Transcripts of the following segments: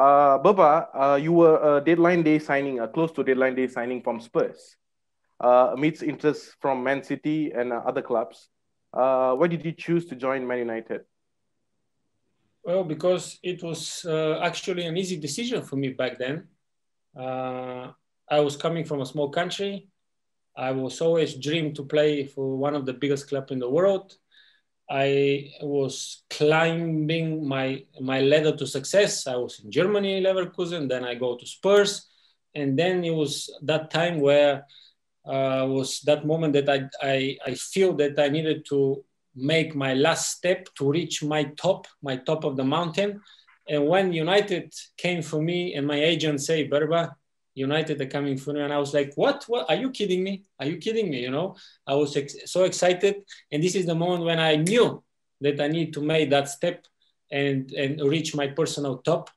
Berba, you were a deadline day signing, close to deadline day signing from Spurs, amidst interest from Man City and other clubs. Why did you choose to join Man United? Well, because it was actually an easy decision for me back then. I was coming from a small country. I was always dreamed to play for one of the biggest clubs in the world. I was climbing my ladder to success. I was in Germany, Leverkusen, then I go to Spurs. And then it was that time where was that moment that I feel that I needed to make my last step to reach my top of the mountain. And when United came for me and my agent say, Berba, United are coming for you. And I was like, what? Are you kidding me? Are you kidding me? You know, I was so excited. And this is the moment when I knew that I need to make that step and reach my personal top.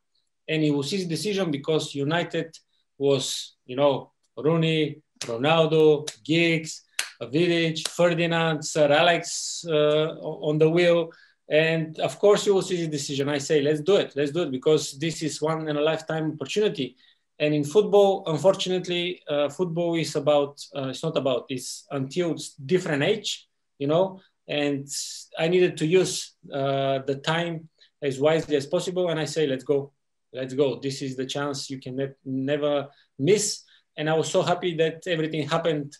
And it was his decision because United was, you know, Rooney, Ronaldo, Giggs, Vidic, Ferdinand, Sir Alex on the wheel. And of course, it was his decision. I say, let's do it because this is one in a lifetime opportunity. And in football, unfortunately, football is about, it's not about, it's until it's different age, you know, and I needed to use the time as wisely as possible. And I say, let's go. This is the chance you can never miss. And I was so happy that everything happened,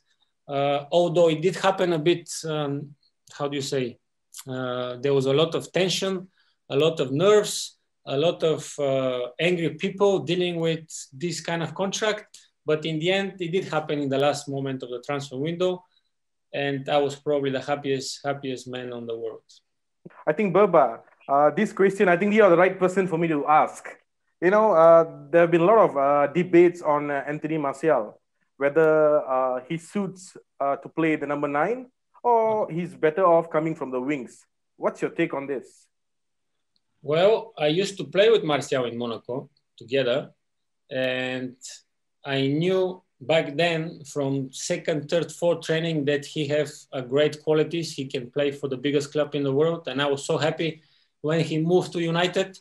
although it did happen a bit, how do you say, there was a lot of tension, a lot of nerves, a lot of angry people dealing with this kind of contract. But in the end, it did happen in the last moment of the transfer window. And I was probably the happiest man on the world. I think, Berba, this question, I think you are the right person for me to ask. You know, there have been a lot of debates on Anthony Martial, whether he suits to play the number 9 or he's better off coming from the wings. What's your take on this? Well, I used to play with Martial in Monaco together, and I knew back then from second, third, fourth training that he has great qualities. He can play for the biggest club in the world, and I was so happy when he moved to United.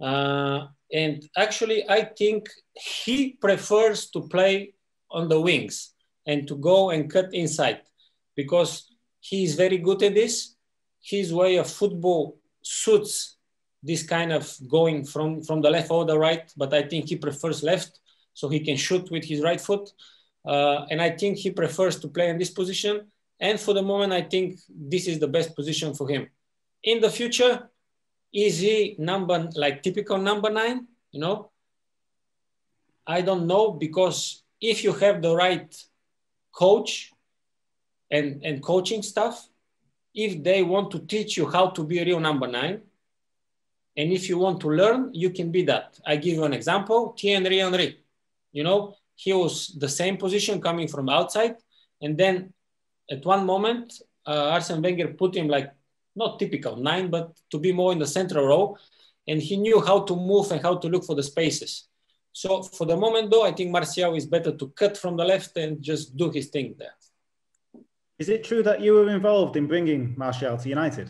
And actually, I think he prefers to play on the wings and to go and cut inside because he is very good at this. His way of football suits this kind of going from the left or the right, but I think he prefers left so he can shoot with his right foot. And I think he prefers to play in this position. And for the moment, I think this is the best position for him. In the future, is he typical number 9? You know, I don't know, because if you have the right coach and coaching staff, if they want to teach you how to be a real number 9, and if you want to learn, you can be that. I give you an example, Thierry Henry. You know, he was the same position coming from outside. And then at one moment, Arsene Wenger put him like, not typical 9, but to be more in the central row. And he knew how to move and how to look for the spaces. So for the moment, though, I think Martial is better to cut from the left and just do his thing there. Is it true that you were involved in bringing Martial to United?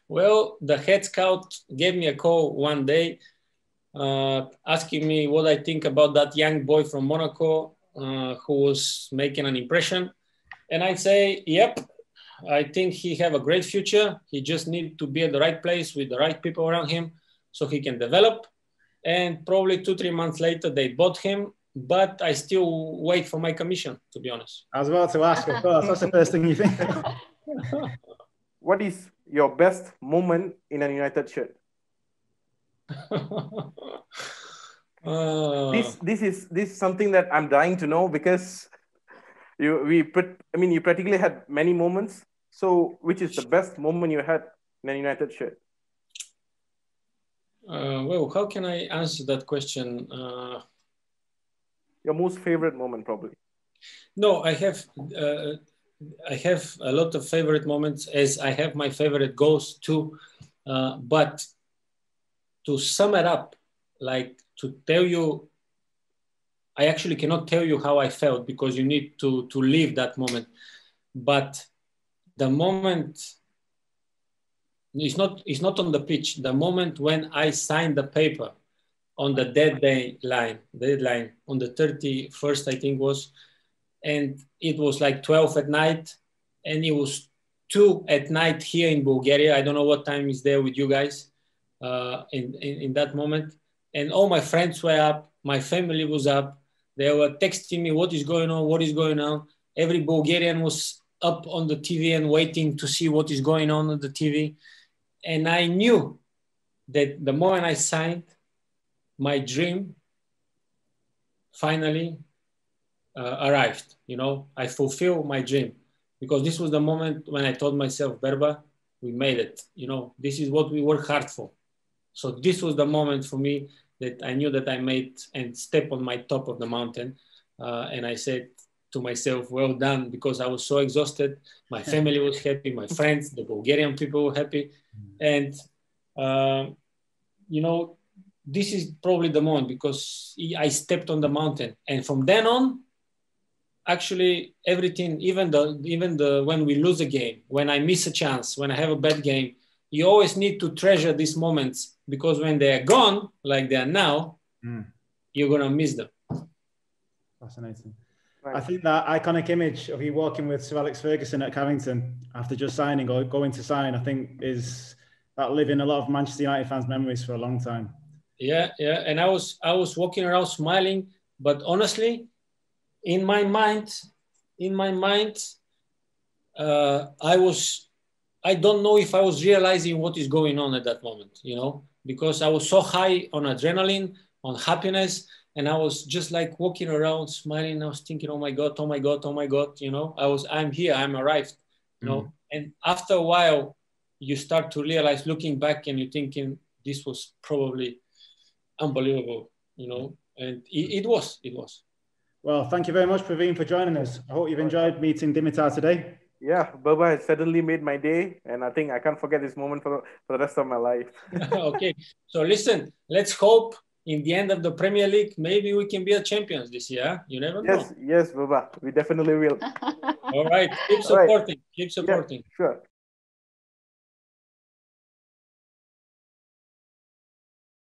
Well, the head scout gave me a call one day asking me what I think about that young boy from Monaco who was making an impression. And I'd say, yep, I think he have a great future. He just need to be at the right place with the right people around him so he can develop. And probably 2-3 months later, they bought him. But I still wait for my commission, to be honest. I was about to ask, of course, what's the first thing you think? What is your best moment in a United shirt? This is something that I'm dying to know because you practically had many moments. So, which is the best moment you had in a United shirt? Well, how can I answer that question? Your most favorite moment, probably. No, I have a lot of favorite moments, as I have my favorite goals too. But to sum it up, like to tell you, I actually cannot tell you how I felt because you need to live that moment. But the moment It's not on the pitch. The moment when I signed the paper on the deadline on the 31st, I think was, and it was like 12 at night, and it was 2 at night here in Bulgaria. I don't know what time is there with you guys in that moment. And all my friends were up, my family was up. They were texting me, what is going on, what is going on? Every Bulgarian was up on the TV and waiting to see what is going on the TV. And I knew that the moment I signed, my dream finally arrived. You know, I fulfilled my dream, because this was the moment when I told myself, Berba, we made it. You know, this is what we work hard for. So this was the moment for me that I knew that I made and stepped on my top of the mountain. And I said to myself, well done, because I was so exhausted. My family was happy, my friends, the Bulgarian people were happy. And, you know, this is probably the moment, because I stepped on the mountain. And from then on, actually everything, even the when we lose a game, when I miss a chance, when I have a bad game, you always need to treasure these moments, because when they are gone, like they are now, you're going to miss them. Fascinating. I think that iconic image of you walking with Sir Alex Ferguson at Carrington after just signing or going to sign, I think is that live in a lot of Manchester United fans' memories for a long time. Yeah, yeah. And I was walking around smiling, but honestly, in my mind, I don't know if I was realizing what is going on at that moment, you know, because I was so high on adrenaline, on happiness, and I was just like walking around smiling. I was thinking, oh my God, oh my God, oh my God, you know, I'm here, I'm arrived, you know. And after a while, you start to realize, looking back, and you're thinking, this was probably unbelievable, you know, and it was. Well, thank you very much, Praveen, for joining us. I hope you've enjoyed meeting Dimitar today. Yeah, Berba has certainly made my day, and I think I can't forget this moment for the rest of my life. Okay, so listen, let's hope in the end of the Premier League, maybe we can be a champions this year. You never know. Yes, Berba, we definitely will. All right, keep supporting. Yeah, sure.